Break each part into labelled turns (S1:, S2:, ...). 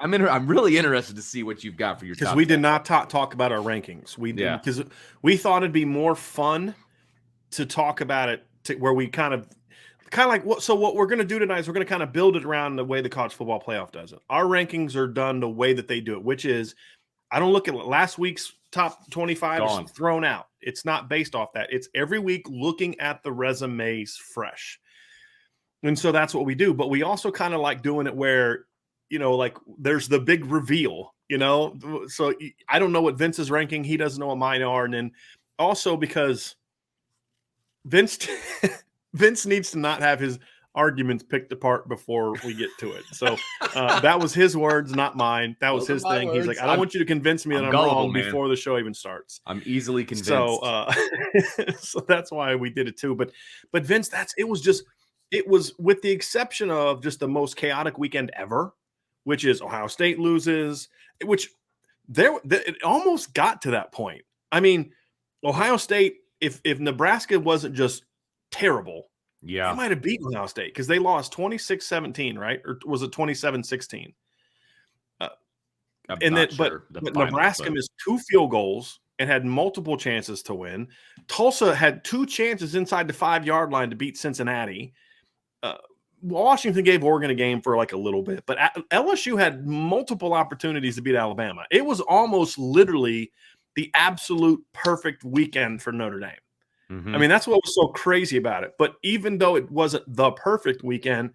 S1: I'm really interested to see what you've got for your
S2: because
S1: top
S2: we
S1: 10.
S2: did not talk about our rankings. We did because we thought it'd be more fun to talk about it where we kind of like what. So what we're going to do tonight is we're going to kind of build it around the way the college football playoff does it. Our rankings are done the way that they do it, which is I don't look at last week's top 25 is thrown out. It's not based off that. It's every week looking at the resumes fresh. And so that's what we do. But we also kind of like doing it where, like there's the big reveal, So I don't know what Vince's ranking. He doesn't know what mine are. And then also because Vince needs to not have his arguments picked apart before we get to it. So that was his words, not mine. That was his thing. He's like, I don't want you to convince me that I'm wrong before the show even starts.
S1: I'm easily convinced.
S2: So, so that's why we did it too. But Vince, it was with the exception of just the most chaotic weekend ever, which is Ohio State loses, which it almost got to that point. I mean, Ohio State, if Nebraska wasn't just terrible, they might have beaten Ohio State because they lost 26-17, right? Or was it 27-16? But Nebraska missed 2 field goals and had multiple chances to win. Tulsa had 2 chances inside the 5-yard line to beat Cincinnati. Washington gave Oregon a game for like a little bit, but LSU had multiple opportunities to beat Alabama. It was almost literally the absolute perfect weekend for Notre Dame. Mm-hmm. I mean, that's what was so crazy about it. But even though it wasn't the perfect weekend,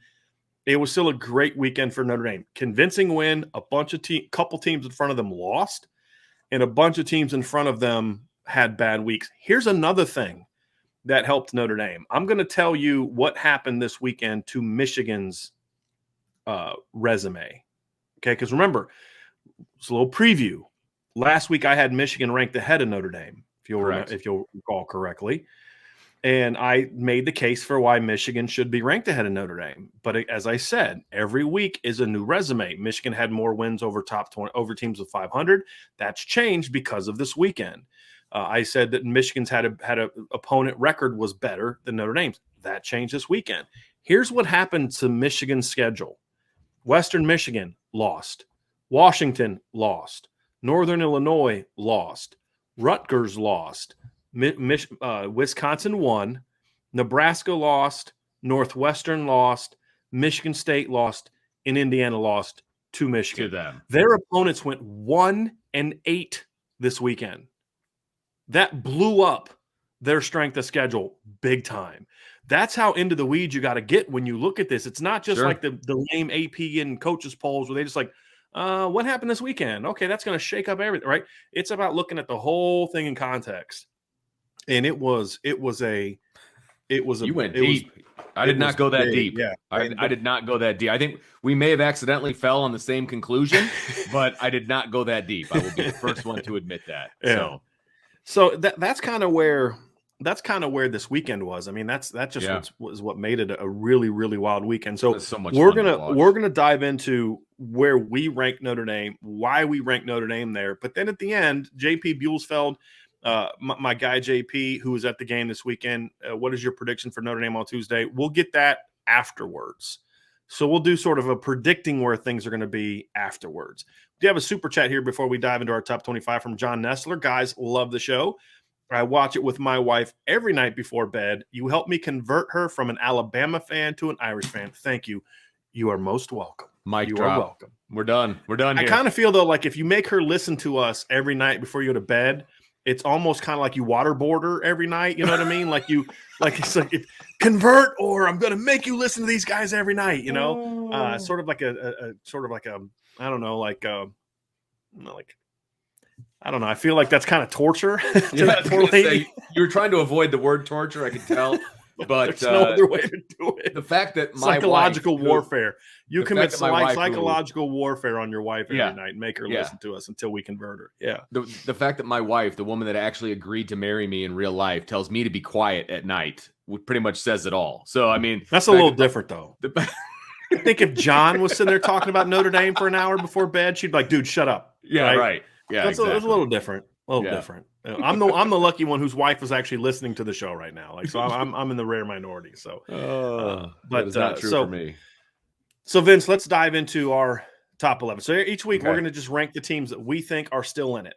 S2: it was still a great weekend for Notre Dame. Convincing win. A bunch of couple teams in front of them lost, and a bunch of teams in front of them had bad weeks. Here's another thing that helped Notre Dame. I'm going to tell you what happened this weekend to Michigan's resume. Okay, because remember, it's a little preview. Last week I had Michigan ranked ahead of Notre Dame, if you'll recall correctly. And I made the case for why Michigan should be ranked ahead of Notre Dame. But as I said, every week is a new resume. Michigan had more wins over top 20 over teams of 500. That's changed because of this weekend. I said that Michigan's had a opponent record was better than Notre Dame's. That changed this weekend. Here's what happened to Michigan's schedule. Western Michigan lost. Washington lost. Northern Illinois lost. Rutgers lost. Wisconsin won. Nebraska lost. Northwestern lost. Michigan State lost. And Indiana lost to Michigan.
S1: To them.
S2: Their opponents went 1-8 this weekend. That blew up their strength of schedule big time. That's how into the weeds you got to get when you look at this. It's not just like the lame AP and coaches polls where they just like, what happened this weekend? Okay, that's going to shake up everything, right? It's about looking at the whole thing in context. And you
S1: went deep. I did not go that deep.
S2: Yeah,
S1: I did not go that deep. I think we may have accidentally fell on the same conclusion, but I did not go that deep. I will be the first one to admit that.
S2: Yeah. So that's kind of where this weekend was. I mean, that's just what made it a really, really wild weekend. So we're gonna dive into where we rank Notre Dame, why we rank Notre Dame there. But then at the end, JP Buhlsfeld, my guy JP, who was at the game this weekend, what is your prediction for Notre Dame on Tuesday? We'll get that afterwards. So we'll do sort of a predicting where things are going to be afterwards. Do you have a super chat here before we dive into our top 25 from John Nestler? Guys, love the show. I watch it with my wife every night before bed. You helped me convert her from an Alabama fan to an Irish fan. Thank you. You are most welcome.
S1: You are welcome. We're done. We're done here.
S2: I kind of feel, though, like if you make her listen to us every night before you go to bed, it's almost kind of like you waterboard her every night. You know what I mean? It's like convert, or I'm going to make you listen to these guys every night. Sort of like a I don't know, I don't know. I feel like that's kind of torture.
S1: You were trying to avoid the word torture. I could tell, but
S2: there's no other way to do it.
S1: The fact that
S2: psychological warfare, you commit psychological warfare on your wife every night and make her listen to us until we convert her. Yeah.
S1: The fact that my wife, the woman that actually agreed to marry me in real life, tells me to be quiet at night, pretty much says it all. So I mean,
S2: that's a little different though. I think if John was sitting there talking about Notre Dame for an hour before bed, she'd be like, "Dude, shut up."
S1: Yeah, right. Yeah,
S2: it's a little different. Different. I'm the lucky one whose wife is actually listening to the show right now. So I'm in the rare minority. So,
S1: but it's not true for me.
S2: So Vince, let's dive into our Top 11. So each week
S1: Okay.
S2: we're going to just rank the teams that we think are still in it.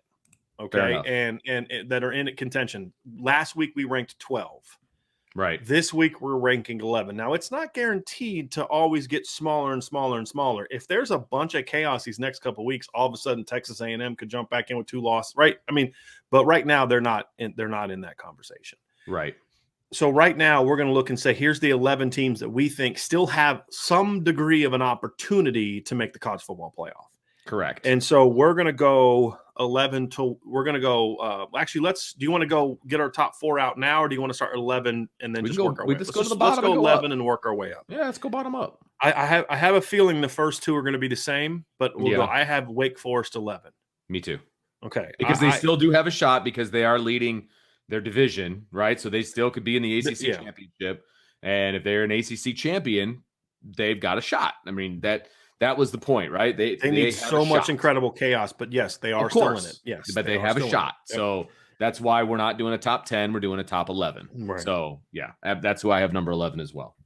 S2: Okay. And that are in it contention. Last week we ranked 12.
S1: Right.
S2: This week we're ranking 11. Now it's not guaranteed to always get smaller and smaller and smaller. If there's a bunch of chaos these next couple of weeks, all of a sudden Texas A&M could jump back in with 2 losses, right? I mean, but right now they're not in that conversation.
S1: Right.
S2: So right now we're going to look and say, here's the 11 teams that we think still have some degree of an opportunity to make the college football playoff.
S1: Correct.
S2: And so we're going to go 11 to we're going to go actually do you want to go get our top 4 out now, or do you want to start at 11 and then just work our way up?
S1: Let's go to the bottom.
S2: Let's go 11 and work our way up.
S1: Yeah, let's go bottom up.
S2: I have a feeling the first 2 are going to be the same, but we'll go. I have Wake Forest 11.
S1: Me too.
S2: Okay.
S1: Because they still do have a shot because they are leading their division, right? So they still could be in the ACC championship. And if they're an ACC champion, they've got a shot. I mean, that was the point, right? They
S2: need so much incredible chaos, but yes, they are still in it. Yes,
S1: but they have a shot. So that's why we're not doing a top 10. We're doing a top 11. Right. So yeah, that's who I have number 11 as well.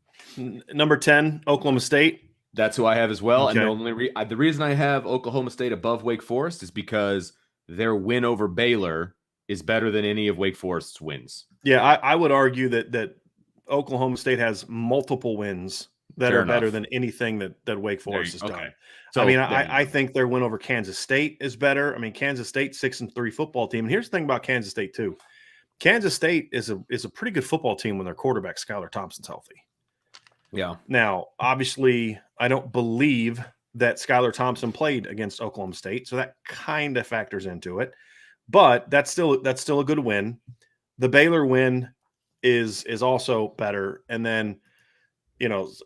S2: Number 10, Oklahoma State.
S1: That's who I have as well. Okay. And the reason I have Oklahoma State above Wake Forest is because their win over Baylor is better than any of Wake Forest's wins.
S2: Yeah, I would argue that Oklahoma State has multiple wins that are better than anything that Wake Forest has done. So, I mean, I think their win over Kansas State is better. I mean, Kansas State 6-3 football team. And here's the thing about Kansas State too. Kansas State is a pretty good football team when their quarterback Skylar Thompson's healthy.
S1: Yeah.
S2: Now, obviously, I don't believe that Skylar Thompson played against Oklahoma State, so that kind of factors into it. But that's still a good win. The Baylor win is also better, and then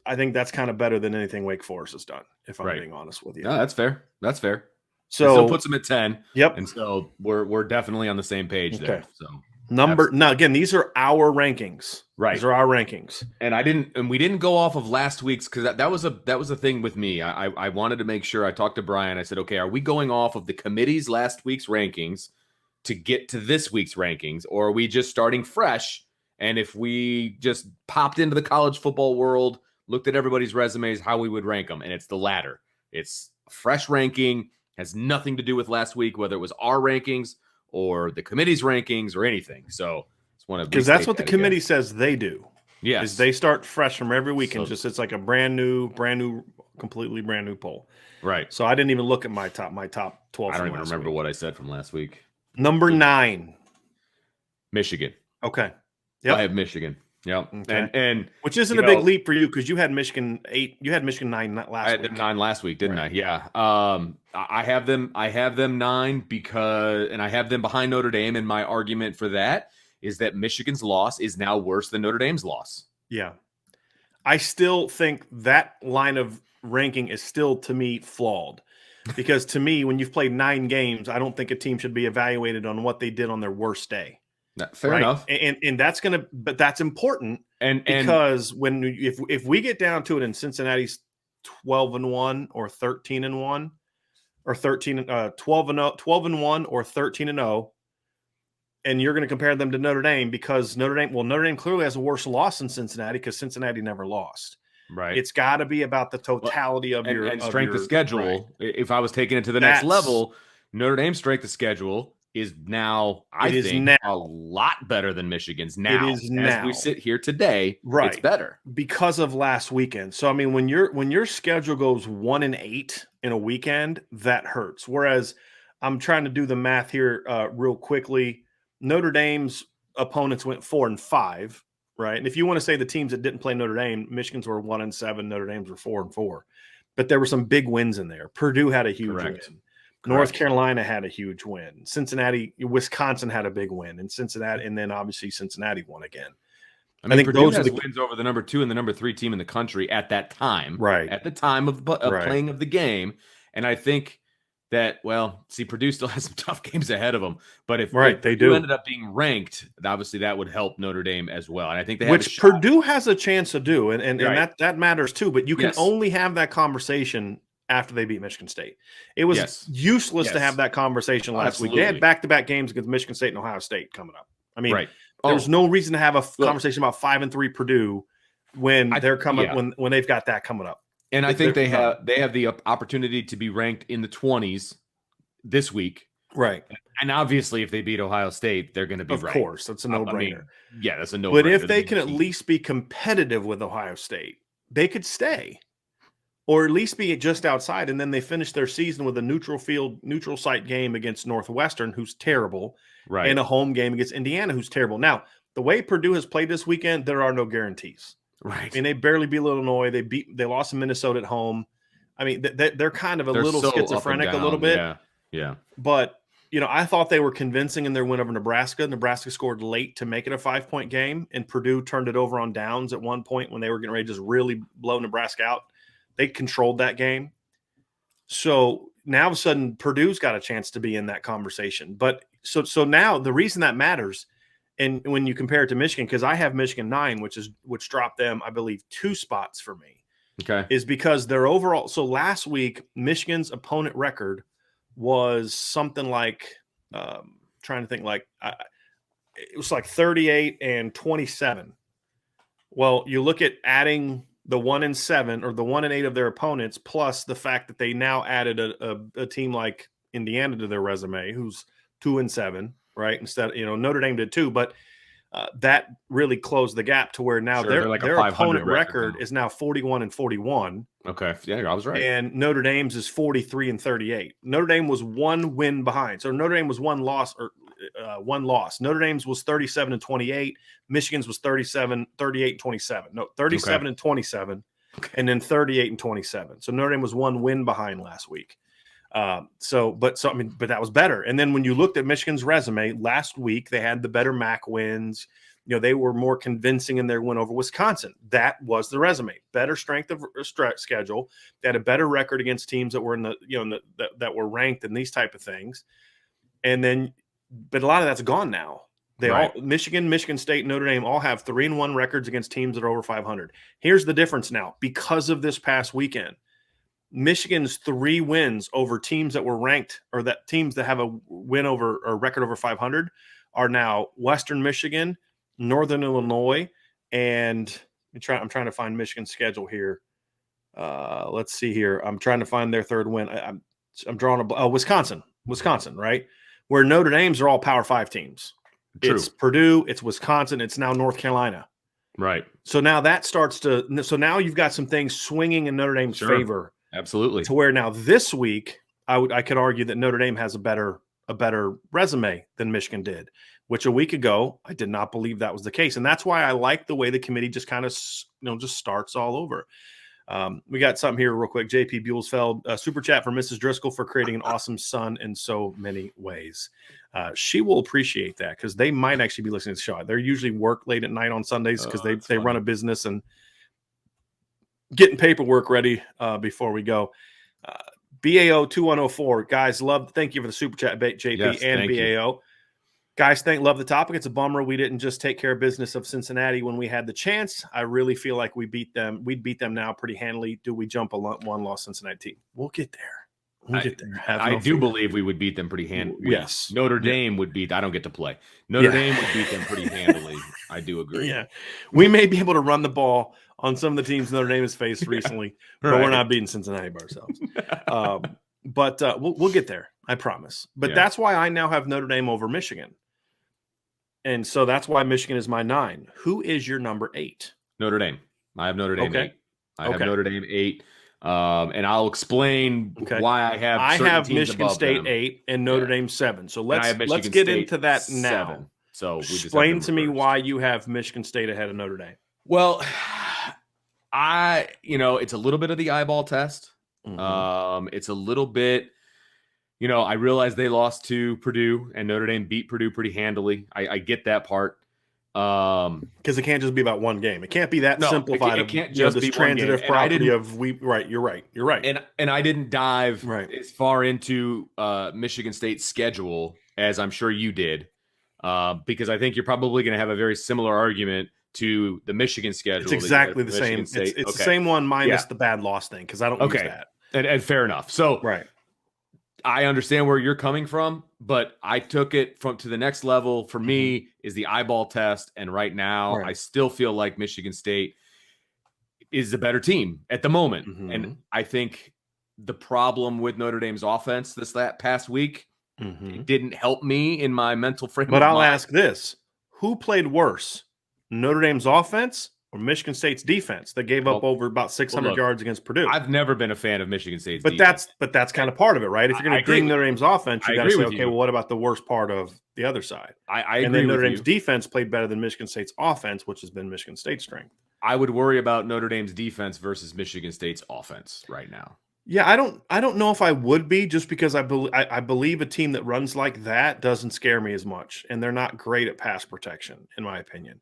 S2: I think that's kind of better than anything Wake Forest has done, if I'm being honest with you.
S1: No, that's fair. That's fair.
S2: So
S1: it still puts them at 10.
S2: Yep.
S1: And so we're definitely on the same page there. So
S2: now again, these are our rankings.
S1: Right.
S2: These are our rankings.
S1: And we didn't go off of last week's because that was a thing with me. I wanted to make sure. I talked to Brian. I said, okay, are we going off of the committee's last week's rankings to get to this week's rankings, or are we just starting fresh? And if we just popped into the college football world, looked at everybody's resumes, how we would rank them. And it's the latter. It's a fresh ranking, has nothing to do with last week, whether it was our rankings or the committee's rankings or anything. So it's one of
S2: because that's what the committee says they do.
S1: Yes.
S2: Is they start fresh from every week and it's like a brand new, completely brand new poll.
S1: Right.
S2: So I didn't even look at my top 12.
S1: I don't even remember what I said from last week.
S2: Number 9.
S1: Michigan.
S2: Okay.
S1: Yep. I have Michigan. Yeah.
S2: Okay.
S1: And
S2: which isn't a big leap for you because you had Michigan 8. You had Michigan 9 last week.
S1: I had 9 last week, didn't I? Yeah. I have them 9 because, and I have them behind Notre Dame. And my argument for that is that Michigan's loss is now worse than Notre Dame's loss.
S2: Yeah. I still think that line of ranking is still, to me, flawed. Because to me, when you've played 9 games, I don't think a team should be evaluated on what they did on their worst day.
S1: Fair enough.
S2: And that's but that's important. Because if we get down to it and Cincinnati's 12-1 or 13-1 or 12-1 or 13-0, and you're going to compare them to Notre Dame because Notre Dame clearly has a worse loss than Cincinnati because Cincinnati never lost.
S1: Right.
S2: It's got to be about the totality of your
S1: strength of schedule. Right. If I was taking it to the next level, Notre Dame's strength of schedule is now, I think, a lot better than Michigan's now. It is now. As we sit here today, it's better.
S2: Because of last weekend. So, I mean, when your schedule goes 1-8 in a weekend, that hurts. Whereas I'm trying to do the math here real quickly. Notre Dame's opponents went 4-5, right? And if you want to say the teams that didn't play Notre Dame, Michigan's were 1-7, Notre Dame's were 4-4. But there were some big wins in there. Purdue had a huge win. North Carolina had a huge win. Wisconsin had a big win, and then obviously Cincinnati won again.
S1: I think Purdue has wins over the number 2 and the number 3 team in the country at that time,
S2: right?
S1: At the time of playing of the game, and I think that Purdue still has some tough games ahead of them. But if Purdue ended up being ranked, obviously that would help Notre Dame as well. And I think
S2: Purdue has a chance to do, and that matters too. But you can only have that conversation after they beat Michigan State. It was useless to have that conversation last week. They had back-to-back games against Michigan State and Ohio State coming up. I mean, there's no reason to have a conversation about 5-3 Purdue when they're coming when they've got that coming up.
S1: And I think they
S2: none.
S1: have the opportunity to be ranked in the 20s this week.
S2: Right.
S1: And obviously, if they beat Ohio State, they're going to be
S2: Of
S1: right.
S2: course, that's a no-brainer.
S1: I mean, yeah, that's a no-brainer.
S2: But if they can at least be competitive with Ohio State, they could stay, or at least be just outside. And then they finish their season with a neutral site game against Northwestern, who's terrible,
S1: right,
S2: and a home game against Indiana, who's terrible. Now, the way Purdue has played this weekend, there are no guarantees.
S1: Right.
S2: I mean, they barely beat Illinois. They lost to Minnesota at home. I mean, they're kind of a little
S1: so
S2: schizophrenic a little bit.
S1: Yeah.
S2: But, I thought they were convincing in their win over Nebraska. Nebraska scored late to make it a 5-point game, and Purdue turned it over on downs at one point when they were getting ready to just really blow Nebraska out. They controlled that game. So now all of a sudden, Purdue's got a chance to be in that conversation. But so now the reason that matters, and when you compare it to Michigan, because I have Michigan 9, which dropped them, I believe, 2 spots for me.
S1: Okay.
S2: Is because their overall – so last week, Michigan's opponent record was something like trying to think like it was like 38-27. Well, you look at adding the 1-7 or the 1-8 of their opponents, plus the fact that they now added a team like Indiana to their resume, who's 2-7, right? Instead, Notre Dame did too, but that really closed the gap to where now their opponent record is now 41-41.
S1: Okay, yeah, I was right.
S2: And Notre Dame's is 43-38. Notre Dame was 1 win behind, so Notre Dame was 1 loss. Notre Dame's was 37-28. Michigan's was 38-27. No, 37-27, and then 38-27. So Notre Dame was 1 win behind last week. But that was better. And then when you looked at Michigan's resume last week, they had the better MAC wins. They were more convincing in their win over Wisconsin. That was the resume. Better strength of schedule. They had a better record against teams that were that were ranked and these type of things. And then, but a lot of that's gone now. Michigan State, Notre Dame all have 3-1 records against teams that are over 500. Here's the difference now because of this past weekend. Michigan's 3 wins over teams that were ranked, or that teams that have a win over or record over 500, are now Western Michigan, Northern Illinois, and I'm trying to find Michigan's schedule here. Let's see here. I'm trying to find their 3rd win. I'm drawing Wisconsin, right? Where Notre Dame's are all Power 5 teams. True. It's Purdue, it's Wisconsin, it's now North Carolina.
S1: Right.
S2: So now that starts to. So now you've got some things swinging in Notre Dame's favor.
S1: Absolutely.
S2: To where now this week, I could argue that Notre Dame has a better resume than Michigan did, which a week ago I did not believe that was the case, and that's why I like the way the committee just kind of just starts all over. We got something here real quick. JP Buellsfeld, super chat for Mrs. Driscoll for creating an awesome son in so many ways. She will appreciate that because they might actually be listening to the show. They're usually work late at night on Sundays because they run a business and getting paperwork ready before we go. BAO 2104, guys, thank you for the super chat, JP and BAO. Guys, love the topic. It's a bummer we didn't just take care of business of Cincinnati when we had the chance. I really feel like we'd beat them now pretty handily. Do we jump a 1-loss Cincinnati team? We'll get there.
S1: I do believe we would beat them pretty handily.
S2: Yes.
S1: Notre Dame would beat. I don't get to play. Notre Dame would beat them pretty handily. I do agree.
S2: Yeah. We may be able to run the ball on some of the teams Notre Dame has faced recently, but we're not beating Cincinnati by ourselves. But we'll get there. I promise. But that's why I now have Notre Dame over Michigan. And so that's why Michigan is my 9. Who is your number 8?
S1: Notre Dame. I have Notre Dame 8. I have Notre Dame 8. And I'll explain why I have
S2: Michigan State them. 8 and Notre Dame 7. So let's get into that now.
S1: 7. So
S2: explain to me why you have Michigan State ahead of Notre Dame.
S1: Well, it's a little bit of the eyeball test. Mm-hmm. It's a little bit, I realize they lost to Purdue and Notre Dame beat Purdue pretty handily. I get that part.
S2: Because it can't just be about one game. It can't be that simplified.
S1: It can't just be
S2: transitive property of right. You're right.
S1: And I didn't dive as far into Michigan State's schedule as I'm sure you did, because I think you're probably going to have a very similar argument to the Michigan schedule.
S2: It's exactly the same. It's the same one minus the bad loss thing because I don't use that.
S1: And fair enough. So I understand where you're coming from, but I took it to the next level. For me, is the eyeball test, and right now I still feel like Michigan State. is the better team at the moment.
S2: Mm-hmm.
S1: And I think the problem with Notre Dame's offense that past week, it didn't help me in my mental frame.
S2: But I'll ask this: who played worse, Notre Dame's offense or Michigan State's defense that gave up over about 600 yards against Purdue?
S1: I've never been a fan of Michigan State's defense.
S2: But that's kind of part of it, right? If you're going to ding Notre Dame's offense, you got to say, okay, well, what about the worst part of the other side?
S1: I agree.
S2: And then Notre Dame's defense played better than Michigan State's offense, which has been Michigan State's strength.
S1: I would worry about Notre Dame's defense versus Michigan State's offense right now.
S2: Yeah, I don't know if I would be, just because I believe a team that runs like that doesn't scare me as much, and they're not great at pass protection, in my opinion.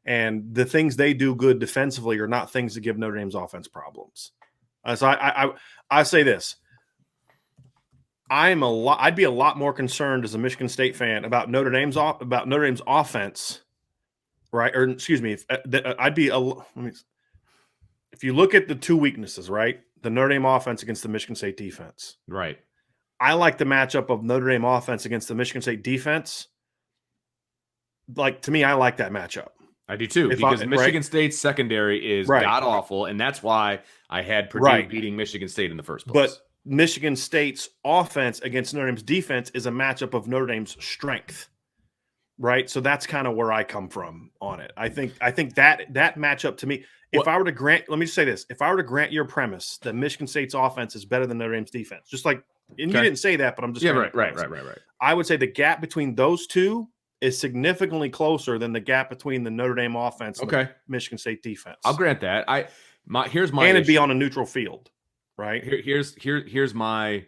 S2: And the things they do good defensively are not things that give Notre Dame's offense problems. So I say this: I'd be a lot more concerned as a Michigan State fan about Notre Dame's offense, right? Or excuse me, if you look at the two weaknesses, right? The Notre Dame offense against the Michigan State defense.
S1: Right.
S2: I like the matchup of Notre Dame offense against the Michigan State defense. Like, to me, I like that matchup.
S1: I do too, because Michigan State's secondary is god-awful, and that's why I had Purdue beating Michigan State in the first place.
S2: But Michigan State's offense against Notre Dame's defense is a matchup of Notre Dame's strength, right? So that's kind of where I come from on it. I think that matchup, to me, if I were to grant, let me just say this: if I were to grant your premise that Michigan State's offense is better than Notre Dame's defense, just like, and you didn't say that, but I'm just
S1: right.
S2: I would say the gap between those two is significantly closer than the gap between the Notre Dame offense and the Michigan State defense.
S1: I'll grant that. Here's my
S2: and it'd be on a neutral field, right?
S1: Here's my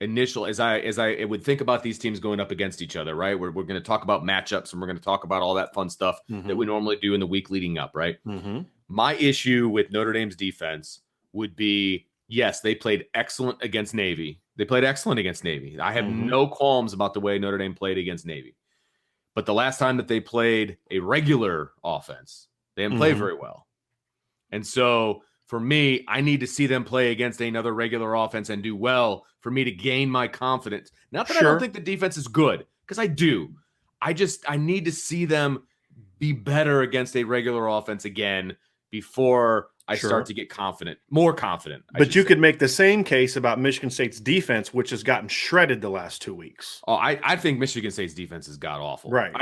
S1: initial as I would think about these teams going up against each other, right? We're going to talk about matchups, and we're going to talk about all that fun stuff that we normally do in the week leading up, right? My issue with Notre Dame's defense would be, yes, they played excellent against Navy. I have no qualms about the way Notre Dame played against Navy. But the last time that they played a regular offense, they didn't play very well. And so for me, I need to see them play against another regular offense and do well for me to gain my confidence. Not that I don't think the defense is good, because I do. I need to see them be better against a regular offense again before I start to get more confident.
S2: But you could make the same case about Michigan State's defense, which has gotten shredded the last 2 weeks.
S1: Oh, I think Michigan State's defense is god awful.
S2: Right.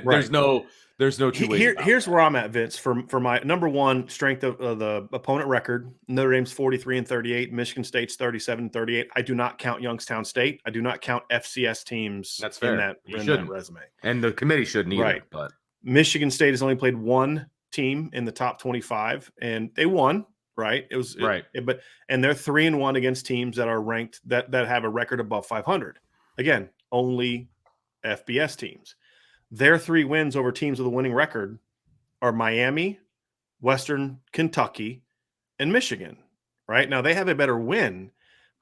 S1: There's no two ways.
S2: Here's where I'm at, Vince. For my number one strength of the opponent record, Notre Dame's 43-38, Michigan State's 37-38. I do not count Youngstown State. I do not count FCS teams.
S1: That's fair.
S2: in that resume.
S1: And the committee shouldn't either. But
S2: Michigan State has only played one team in the top 25, and they won, right? It was and they're 3-1 against teams that are ranked that have a record above 500. Again, only FBS teams. Their 3 wins over teams with a winning record are Miami, Western Kentucky, and Michigan. Right now, they have a better win,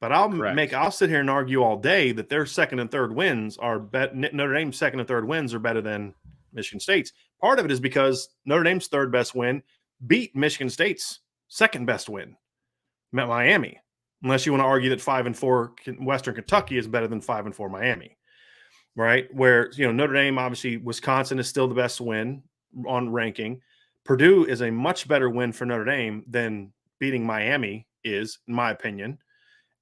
S2: but I'll sit here and argue all day that their second and third wins are Notre Dame's second and third wins are better than Michigan State's. Part of it is because Notre Dame's third best win beat Michigan State's second best win, met Miami. Unless you want to argue that 5-4 Western Kentucky is better than 5-4 Miami, right? Where Notre Dame, obviously Wisconsin is still the best win on ranking. Purdue is a much better win for Notre Dame than beating Miami is, in my opinion.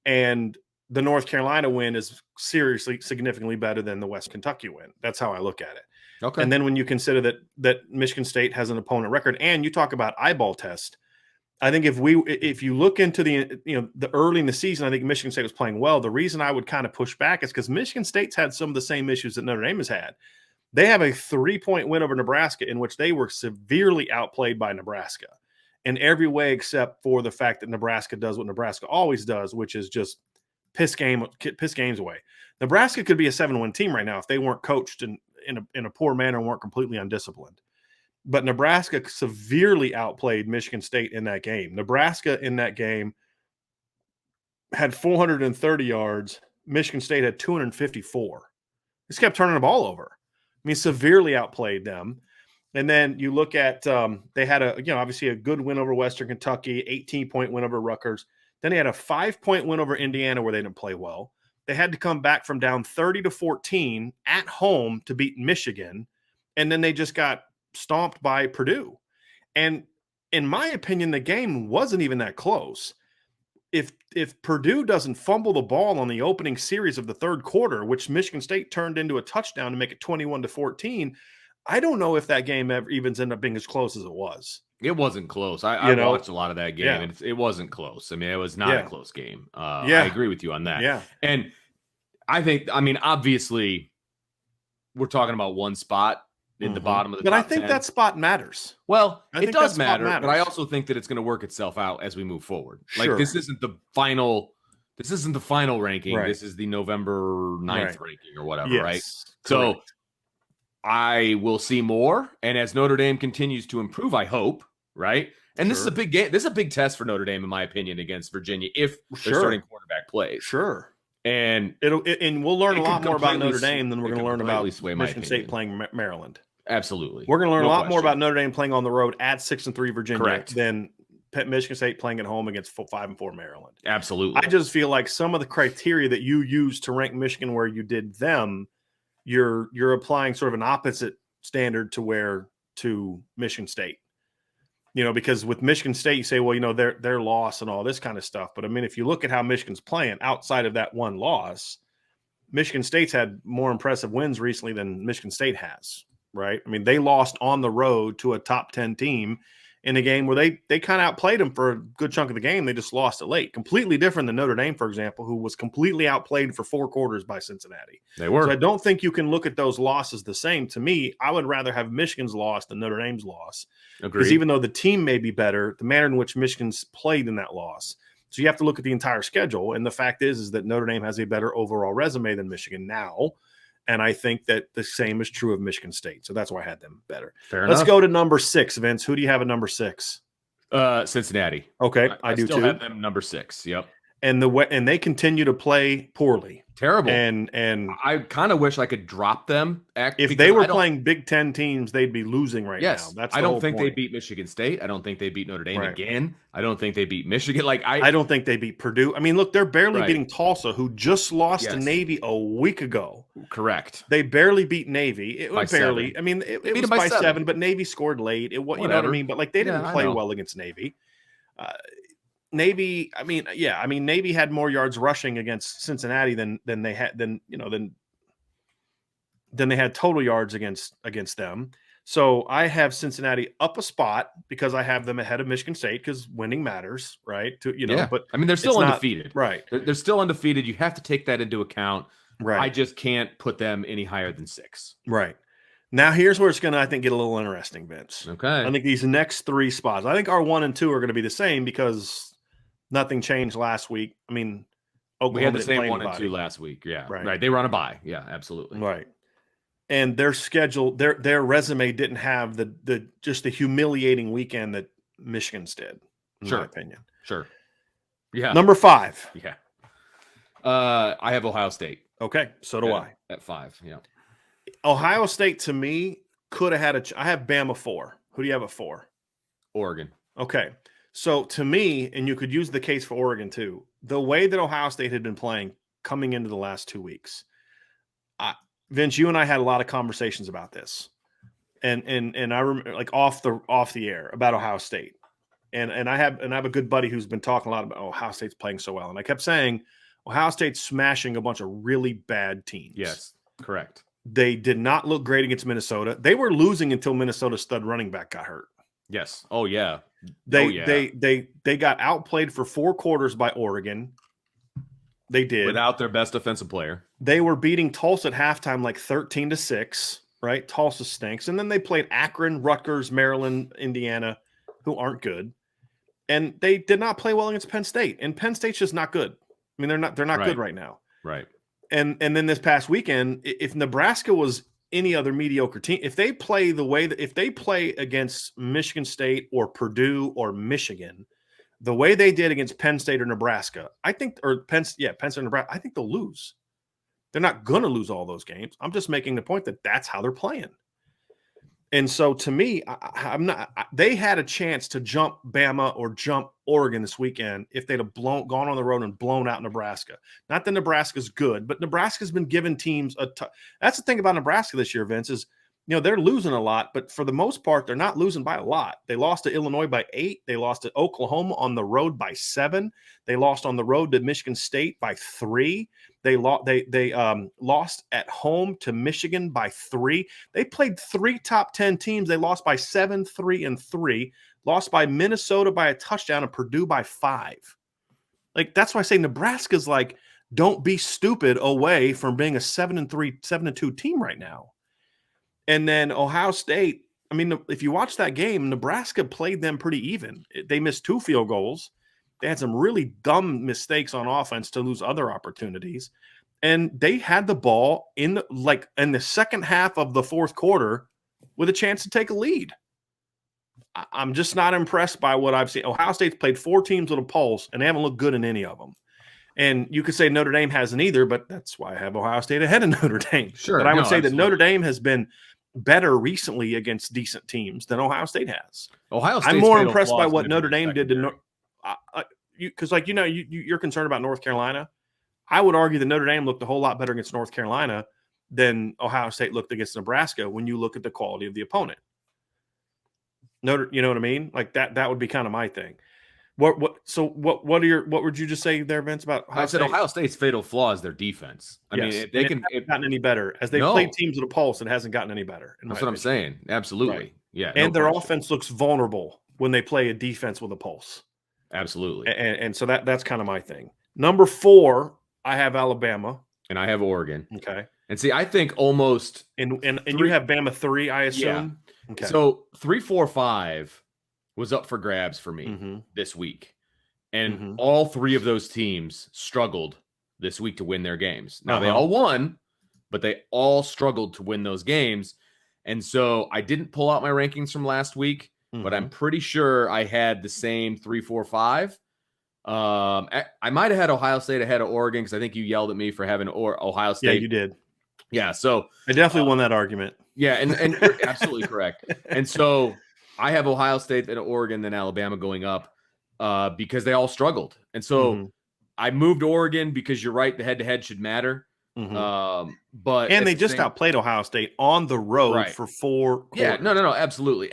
S2: And the North Carolina win is significantly better than the West Kentucky win. That's how I look at it.
S1: Okay.
S2: And then when you consider that Michigan State has an opponent record, and you talk about eyeball test, I think if you look into the early in the season, I think Michigan State was playing well. The reason I would kind of push back is because Michigan State's had some of the same issues that Notre Dame has had. They have a 3-point win over Nebraska in which they were severely outplayed by Nebraska in every way except for the fact that Nebraska does what Nebraska always does, which is just piss games away. Nebraska could be a 7-win team right now if they weren't coached in a poor manner and weren't completely undisciplined. But Nebraska severely outplayed Michigan State in that game. Nebraska in that game had 430 yards. Michigan State had 254. Just kept turning the ball over. I mean, severely outplayed them. And then you look at they had obviously a good win over Western Kentucky, 18-point win over Rutgers. Then they had a 5-point win over Indiana where they didn't play well. They had to come back from down 30-14 at home to beat Michigan, and then they just got stomped by Purdue. And in my opinion, the game wasn't even that close. If Purdue doesn't fumble the ball on the opening series of the third quarter, which Michigan State turned into a touchdown to make it 21-14, I don't know if that game ever even ended up being as close as it was.
S1: It wasn't close. I watched a lot of that game,
S2: yeah.
S1: and it wasn't close. I mean, it was not a close game. I agree with you on that.
S2: Yeah.
S1: And I think, I mean, obviously, we're talking about one spot in the bottom of the top
S2: But I think
S1: 10.
S2: that spot matters.
S1: Well, it does matter,
S2: matters.
S1: but I also think that it's going to work itself out as we move forward.
S2: Sure.
S1: Like, this isn't the final ranking.
S2: Right.
S1: This is the November 9th ranking or whatever,
S2: yes,
S1: right?
S2: Correct.
S1: So I will see more. And as Notre Dame continues to improve, I hope, right? And this is a big game. This is a big test for Notre Dame, in my opinion, against Virginia, if their starting quarterback plays.
S2: Sure.
S1: And
S2: we'll learn a lot more about Notre Dame than we're going to learn about
S1: Michigan
S2: State playing Maryland.
S1: Absolutely.
S2: We're going to learn a lot more about Notre Dame playing on the road at 6-3 Virginia than Michigan State playing at home against 5-4 Maryland.
S1: Absolutely.
S2: I just feel like some of the criteria that you use to rank Michigan where you did them, you're applying sort of an opposite standard to Michigan State. You know, because with Michigan State, you say, well, you know, their loss and all this kind of stuff. But I mean, if you look at how Michigan's playing outside of that one loss, Michigan State's had more impressive wins recently than Michigan State has, right? I mean, they lost on the road to a top 10 team in a game where they kind of outplayed them for a good chunk of the game. They just lost it late. Completely different than Notre Dame, for example, who was completely outplayed for 4 quarters by Cincinnati.
S1: They were.
S2: So I don't think you can look at those losses the same. To me, I would rather have Michigan's loss than Notre Dame's loss. Because even though the team may be better, the manner in which Michigan's played in that loss. So you have to look at the entire schedule. And the fact is that Notre Dame has a better overall resume than Michigan now. And I think that the same is true of Michigan State. So that's why I had them better.
S1: Fair enough.
S2: Let's go to number 6, Vince. Who do you have at number 6?
S1: Cincinnati.
S2: Okay, I do
S1: still
S2: too.
S1: have them number 6. Yep.
S2: And they continue to play poorly.
S1: Terrible.
S2: And
S1: I kind of wish I could drop them.
S2: If they were playing Big Ten teams, they'd be losing right now. That's
S1: I don't think they beat Michigan State. I don't think they beat Notre Dame again. I don't think they beat Michigan. I don't
S2: think they beat Purdue. I mean, look, they're barely beating Tulsa, who just lost to Navy a week ago.
S1: Correct.
S2: They barely beat Navy. It was barely.
S1: 7.
S2: I mean, it was by 7, but Navy scored late. You know what I mean? But they didn't play well against Navy. Navy, Navy had more yards rushing against Cincinnati than they had total yards against them. So I have Cincinnati up a spot because I have them ahead of Michigan State because winning matters, right? But
S1: I mean, they're still undefeated,
S2: right?
S1: They're still undefeated. You have to take that into account,
S2: right?
S1: I just can't put them any higher than 6,
S2: right? Now, here's where it's going to, I think, get a little interesting, Vince.
S1: Okay.
S2: I think these next 3 spots, I think our 1 and 2 are going to be the same because nothing changed last week. I mean, Oklahoma
S1: we had the same 1 and
S2: anybody.
S1: 2 last week. Yeah.
S2: Right.
S1: They were on a bye. Yeah, absolutely.
S2: Right. And their schedule, their resume didn't have the humiliating weekend that Michigan's did, in my opinion.
S1: Sure. Yeah.
S2: Number 5.
S1: Yeah. I have Ohio State.
S2: Okay. So do I.
S1: At 5. Yeah.
S2: Ohio State, to me, could have had I have Bama 4. Who do you have at 4?
S1: Oregon.
S2: Okay. So to me, and you could use the case for Oregon too, the way that Ohio State had been playing coming into the last 2 weeks, Vince, you and I had a lot of conversations about this, and I remember off the air about Ohio State, and I have a good buddy who's been talking a lot about Ohio State's playing so well, and I kept saying Ohio State's smashing a bunch of really bad teams.
S1: Yes, correct.
S2: They did not look great against Minnesota. They were losing until Minnesota's stud running back got hurt.
S1: Yes. Oh yeah.
S2: They got outplayed for 4 quarters by Oregon. They did.
S1: Without their best offensive player.
S2: They were beating Tulsa at halftime 13-6, right? Tulsa stinks. And then they played Akron, Rutgers, Maryland, Indiana, who aren't good. And they did not play well against Penn State. And Penn State's just not good. I mean, they're not good right now.
S1: Right.
S2: And then this past weekend, if Nebraska was any other mediocre team, if they play against Michigan State or Purdue or Michigan, the way they did against Penn State or Nebraska, Penn State or Nebraska, I think they'll lose. They're not going to lose all those games. I'm just making the point that that's how they're playing. And so to me, they had a chance to jump Bama or jump Oregon this weekend if they'd have gone on the road and blown out Nebraska. Not that Nebraska's good, but Nebraska's been giving teams that's the thing about Nebraska this year, Vince, is they're losing a lot, but for the most part, they're not losing by a lot. They lost to Illinois by 8. They lost to Oklahoma on the road by 7. They lost on the road to Michigan State by 3. They lost at home to Michigan by 3. They played 3 top 10 teams. They lost by 7, 3, and 3. Lost by Minnesota by a touchdown and Purdue by 5. Like, that's why I say Nebraska's like, don't be stupid away from being a 7-3, 7-2 team right now. And then Ohio State, I mean, if you watch that game, Nebraska played them pretty even. They missed 2 field goals. They had some really dumb mistakes on offense to lose other opportunities. And they had the ball in the second half of the fourth quarter with a chance to take a lead. I'm just not impressed by what I've seen. Ohio State's played 4 teams with a pulse, and they haven't looked good in any of them. And you could say Notre Dame hasn't either, but that's why I have Ohio State ahead of Notre Dame.
S1: Sure.
S2: But I would say
S1: absolutely.
S2: that Notre Dame has been better recently against decent teams than Ohio State has.
S1: Ohio State's
S2: I'm more
S1: fatal
S2: impressed by
S1: flaws
S2: what
S1: in
S2: Notre Dame did to because you're concerned about North Carolina. I would argue that Notre Dame looked a whole lot better against North Carolina than Ohio State looked against Nebraska when you look at the quality of the opponent. You know what I mean? Like that would be kind of my thing. What would you just say there, Vince, about Ohio State?
S1: Ohio State's fatal flaw is their defense. I mean, if they can
S2: gotten any better as they played teams with a pulse, it hasn't gotten any better.
S1: That's what I'm saying. Absolutely. Right. Yeah.
S2: And their offense looks vulnerable when they play a defense with a pulse.
S1: Absolutely.
S2: And so that's kind of my thing. Number 4, I have Alabama.
S1: And I have Oregon.
S2: Okay.
S1: And see, I think almost
S2: and you have Bama 3, I assume.
S1: Yeah. Okay. So 3, 4, 5 was up for grabs for me this week. And all 3 of those teams struggled this week to win their games. Now, they all won, but they all struggled to win those games. And so I didn't pull out my rankings from last week, but I'm pretty sure I had the same 3, 4, 5. I might have had Ohio State ahead of Oregon because I think you yelled at me for having Ohio State.
S2: Yeah, you did.
S1: Yeah, so
S2: I definitely won that argument.
S1: Yeah, and you're absolutely correct. And so I have Ohio State and Oregon, then Alabama going up because they all struggled. And so I moved Oregon because you're right, the head-to-head should matter. But
S2: they just outplayed Ohio State on the road for 4 quarters.
S1: Yeah, no, absolutely.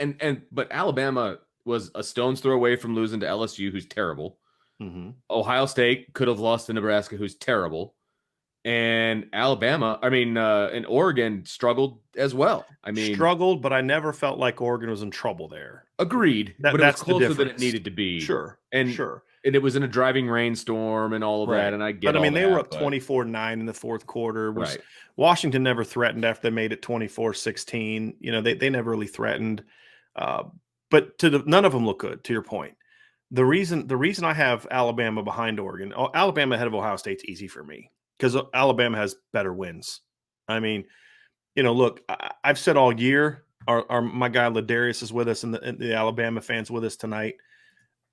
S1: But Alabama was a stone's throw away from losing to LSU, who's terrible. Ohio State could have lost to Nebraska, who's terrible. And and Oregon struggled as well.
S2: Struggled, but I never felt like Oregon was in trouble there.
S1: Agreed. But that's closer than it needed to be.
S2: Sure.
S1: And it was in a driving rainstorm and all of that. And I get it.
S2: But they were up 24-9 in the fourth quarter. Washington never threatened after they made it 24-16. They never really threatened. But none of them look good, to your point. The reason I have Alabama behind Oregon, Alabama ahead of Ohio State's easy for me. Because Alabama has better wins. I mean, look, I've said all year, my guy Ladarius is with us and the Alabama fans with us tonight.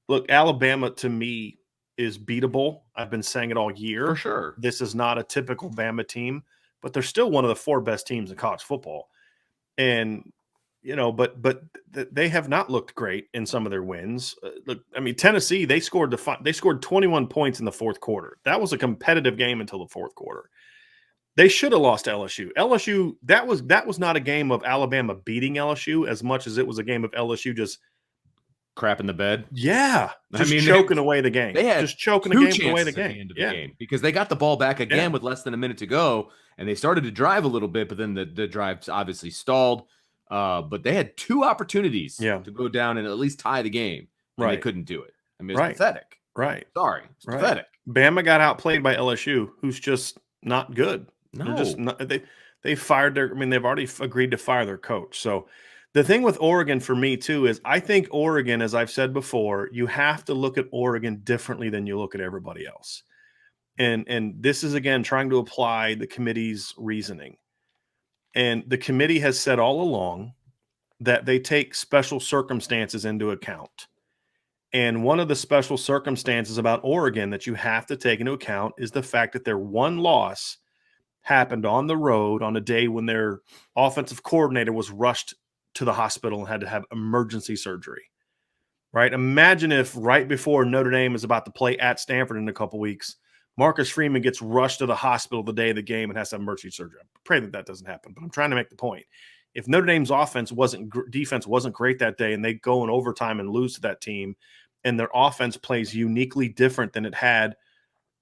S2: Look, Alabama to me is beatable. I've been saying it all year.
S1: For sure.
S2: This is not a typical Bama team, but they're still one of the 4 best teams in college football. And, but they have not looked great in some of their wins. Look, Tennessee, they scored 21 points in the fourth quarter. That was a competitive game until the fourth quarter. They should have lost to LSU. LSU, that was not a game of Alabama beating LSU as much as it was a game of LSU just
S1: crap in the bed.
S2: Yeah, choking away the game.
S1: They had
S2: just choking
S1: the
S2: game away the game.
S1: At the end of the game because they got the ball back again with less than a minute to go, and they started to drive a little bit, but then the drive obviously stalled. But they had 2 opportunities to go down and at least tie the game, and they couldn't do it. It's pathetic.
S2: Right.
S1: Sorry, it's pathetic.
S2: Bama got outplayed by LSU, who's just not good.
S1: No,
S2: they're just not, they fired they've already agreed to fire their coach. So the thing with Oregon for me too is I think Oregon, as I've said before, you have to look at Oregon differently than you look at everybody else. And this is again trying to apply the committee's reasoning. And the committee has said all along that they take special circumstances into account. And one of the special circumstances about Oregon that you have to take into account is the fact that their one loss happened on the road on a day when their offensive coordinator was rushed to the hospital and had to have emergency surgery. Right? Imagine if right before Notre Dame is about to play at Stanford in a couple weeks, Marcus Freeman gets rushed to the hospital the day of the game and has to have emergency surgery. I pray that doesn't happen, but I'm trying to make the point. if Notre Dame's defense wasn't great that day, and they go in overtime and lose to that team, and their offense plays uniquely different than it had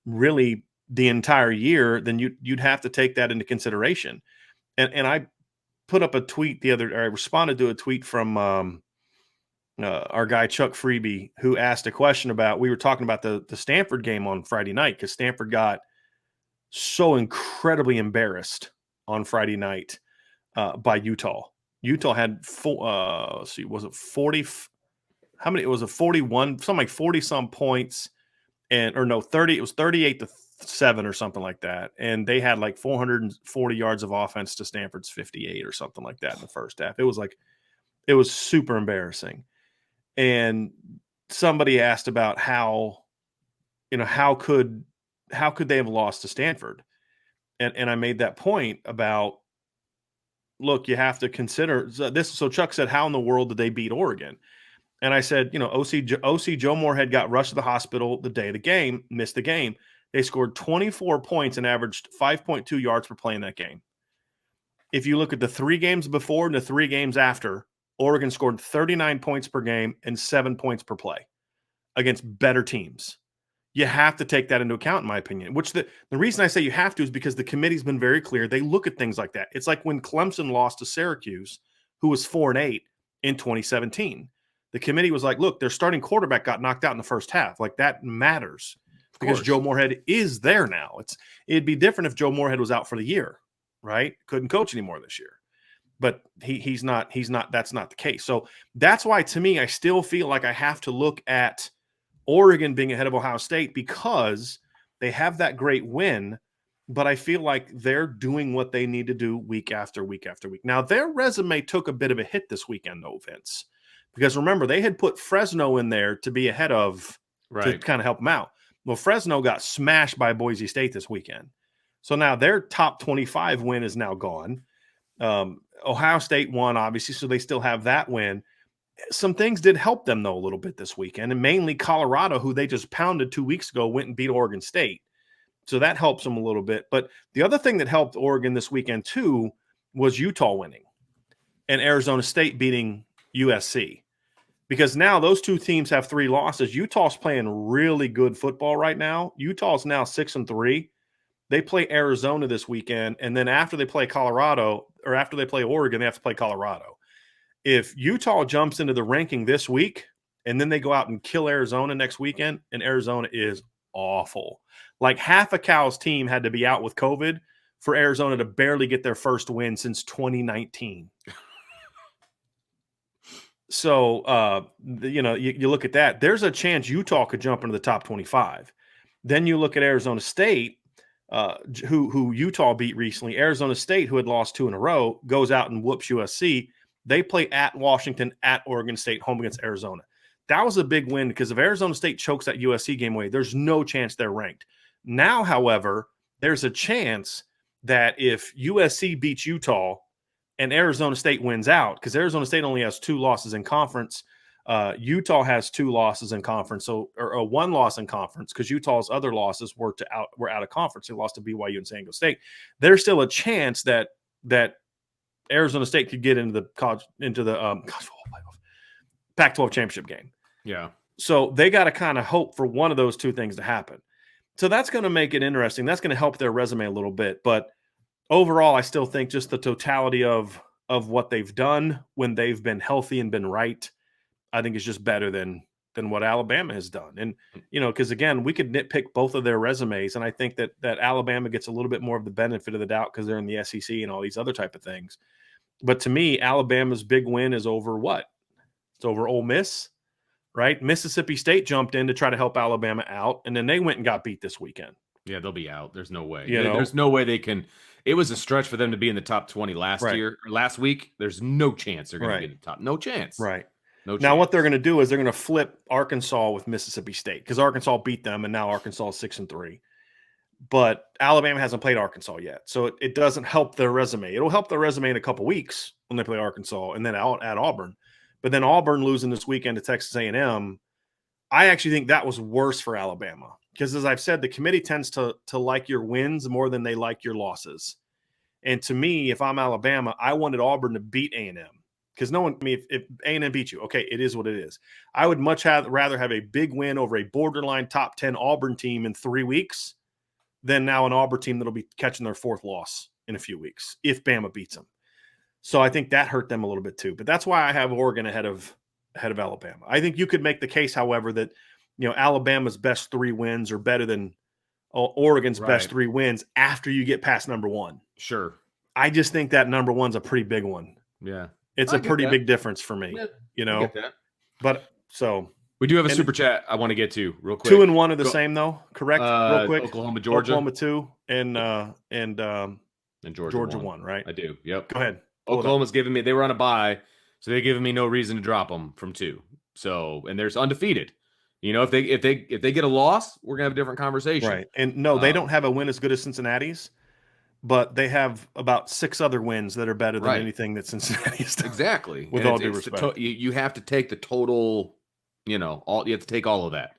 S2: really the entire year, then you'd have to take that into consideration. And I put up a tweet I responded to a tweet from our guy Chuck Freeby, who asked a question about, we were talking about the Stanford game on Friday night, because Stanford got so incredibly embarrassed on Friday night by Utah. Utah had was it 40? How many? It was a 41, something like 40 some points, 30. It was 38-7 or something like that, and they had like 440 yards of offense to Stanford's 58 or something like that in the first half. It was super embarrassing. And somebody asked about how could they have lost to Stanford? And I made that point about, look, you have to consider this. So Chuck said, how in the world did they beat Oregon? And I said, OC Joe Moorhead got rushed to the hospital the day of the game, missed the game. They scored 24 points and averaged 5.2 yards per play in that game. If you look at the 3 games before and the 3 games after, Oregon scored 39 points per game and 7 points per play against better teams. You have to take that into account, in my opinion, which the reason I say you have to is because the committee's been very clear. They look at things like that. It's like when Clemson lost to Syracuse, who was 4-8 in 2017. The committee was like, look, their starting quarterback got knocked out in the first half. Like, that matters because Joe Moorhead is there now. It'd be different if Joe Moorhead was out for the year, right? Couldn't coach anymore this year. But he's not, that's not the case. So that's why, to me, I still feel like I have to look at Oregon being ahead of Ohio State because they have that great win, but I feel like they're doing what they need to do week after week after week. Now, their resume took a bit of a hit this weekend, though, Vince, because remember, they had put Fresno in there to be ahead of, to kind of help them out. Well, Fresno got smashed by Boise State this weekend. So now their top 25 win is now gone. Ohio State won, obviously, so they still have that win. Some things did help them, though, a little bit this weekend, and mainly Colorado, who they just pounded 2 weeks ago, went and beat Oregon State. So that helps them a little bit. But the other thing that helped Oregon this weekend, too, was Utah winning and Arizona State beating USC. Because now those two teams have 3 losses. Utah's playing really good football right now. Utah's now 6-3. They play Arizona this weekend, and then after they play Colorado, or after they play Oregon, they have to play Colorado. If Utah jumps into the ranking this week, and then they go out and kill Arizona next weekend, and Arizona is awful. Like, half a Cal's team had to be out with COVID for Arizona to barely get their first win since 2019. So, you look at that. There's a chance Utah could jump into the top 25. Then you look at Arizona State, who Utah beat recently. Arizona State, who had lost 2 in a row, goes out and whoops USC. They play at Washington, at Oregon State, home against Arizona. That was a big win because if Arizona State chokes that USC game away, there's no chance they're ranked. Now, however, there's a chance that if USC beats Utah and Arizona State wins out, because Arizona State only has 2 losses in conference, Utah has 2 losses in conference, or 1 loss in conference, because Utah's other losses were out of conference. They lost to BYU and San Diego State. There's still a chance that Arizona State could get into the Pac-12 championship game.
S1: Yeah.
S2: So they got to kind of hope for one of those 2 things to happen. So that's going to make it interesting. That's going to help their resume a little bit. But overall, I still think just the totality of what they've done when they've been healthy and been right, I think is just better than what Alabama has done. And, because again, we could nitpick both of their resumes. And I think that Alabama gets a little bit more of the benefit of the doubt because they're in the SEC and all these other type of things. But to me, Alabama's big win is over what? It's over Ole Miss, right? Mississippi State jumped in to try to help Alabama out, and then they went and got beat this weekend.
S1: Yeah, they'll be out. There's no way. There's no way they can. It was a stretch for them to be in the top 20 last week. There's no chance they're going to be in the top. No chance.
S2: Right.
S1: No chance.
S2: Now, what they're going to do is they're going to flip Arkansas with Mississippi State because Arkansas beat them, and now Arkansas is 6-3. But Alabama hasn't played Arkansas yet, so it doesn't help their resume. It'll help their resume in a couple weeks when they play Arkansas and then out at Auburn. But then Auburn losing this weekend to Texas A&M, I actually think that was worse for Alabama because, as I've said, the committee tends to like your wins more than they like your losses. And to me, if I'm Alabama, I wanted Auburn to beat A&M because no one. I mean, if A&M beat you, okay, it is what it is. I would much rather have a big win over a borderline top 10 Auburn team in 3 weeks than now an Auburn team that'll be catching their 4th loss in a few weeks if Bama beats them. So I think that hurt them a little bit too. But that's why I have Oregon ahead of Alabama. I think you could make the case, however, that Alabama's best 3 wins are better than Oregon's best 3 wins after you get past number 1.
S1: Sure.
S2: I just think that number 1's a pretty big one.
S1: Yeah.
S2: It's a pretty big difference for me.
S1: Yeah, I get that.
S2: But so
S1: we do have a super chat I want to get to real quick.
S2: 2 and 1 are the same though, correct? Real quick.
S1: Oklahoma, Georgia.
S2: Oklahoma 2 and
S1: Georgia
S2: 1, right?
S1: I do. Yep.
S2: Go ahead.
S1: Oklahoma's giving me, they were on a bye, so they're giving me no reason to drop them from 2. So, and there's undefeated. If they get a loss, we're gonna have a different conversation.
S2: Right. And no, they don't have a win as good as Cincinnati's, but they have about 6 other wins that are better than anything that Cincinnati's done.
S1: Exactly.
S2: With all due respect.
S1: You have to take the total, you have to take all of that.